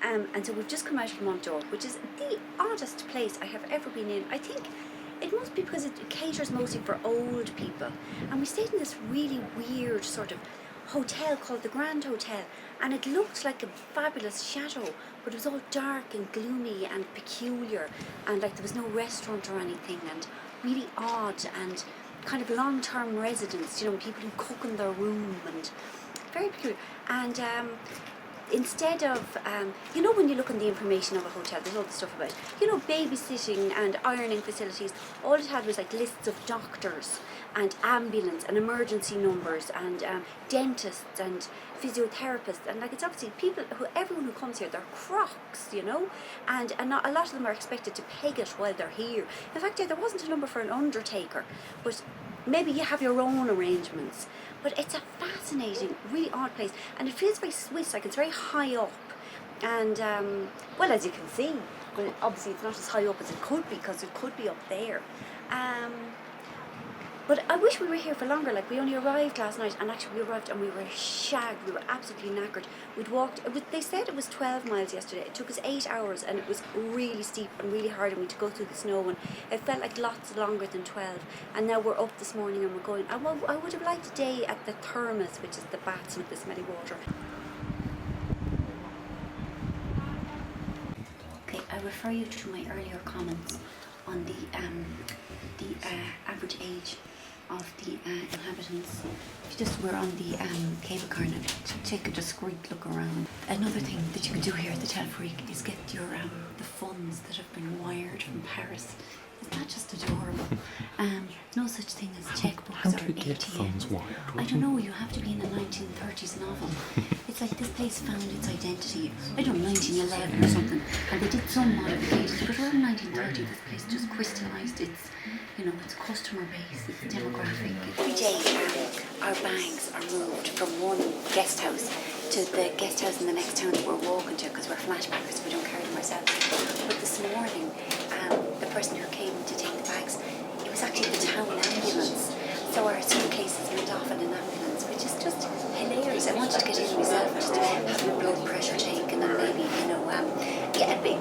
And so we've just come out of Montdor, which is the oddest place I have ever been in. I think it must be because it caters mostly for old people. And we stayed in this really weird sort of hotel called the Grand Hotel, and it looked like a fabulous chateau, but it was all dark and gloomy and peculiar, and like there was no restaurant or anything, and really odd, and kind of long-term residents, people who cook in their room, and very peculiar. And instead of, when you look on the information of a hotel, there's all the stuff about, babysitting and ironing facilities. All it had was like lists of doctors and ambulance and emergency numbers and dentists and physiotherapists, and like it's obviously everyone who comes here, they're crocs, and not, a lot of them are expected to peg it while they're here. In fact, there wasn't a number for an undertaker, but maybe you have your own arrangements. But it's a fascinating, really odd place, and it feels very Swiss, like it's very high up, and well, as you can see, but obviously it's not as high up as it could be, because it could be up there. But I wish we were here for longer. Like, we only arrived last night, and actually we arrived and we were shagged. We were absolutely knackered. We'd walked, they said it was 12 miles yesterday. It took us 8 hours, and it was really steep and really hard, and we had to go through the snow, and it felt like lots longer than 12. And now we're up this morning and we're going. I would have liked a day at the thermos, which is the baths with the smelly water. Okay, I refer you to my earlier comments on the average age of the inhabitants. We're on the cable car now to take a discreet look around. Another thing that you can do here at the Telfreak is get your the funds that have been wired from Paris. Isn't that just adorable? No such thing as checkbooks How do or you get funds ATMs. wired? I don't know, you have to be in a 1930s novel. It's like this place found its identity, I don't know, 1911 or something, and they did some modifications, but around 1930 this place just crystallised its, its customer base, its demographic. Every day our bags are moved from one guest house to the guest house in the next town that we're walking to, because we're flashbackers, we don't carry them ourselves. But this morning, the person who came to take the bags, it was actually the town ambulance. So our suitcases went off in an ambulance, which is just hilarious. I wanted to get in myself, just to have my blood pressure taken, and maybe,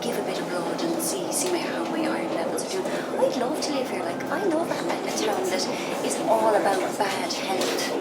give a bit of blood and see how my iron levels are doing. I'd love to live here. Like, I love a town that is all about bad health.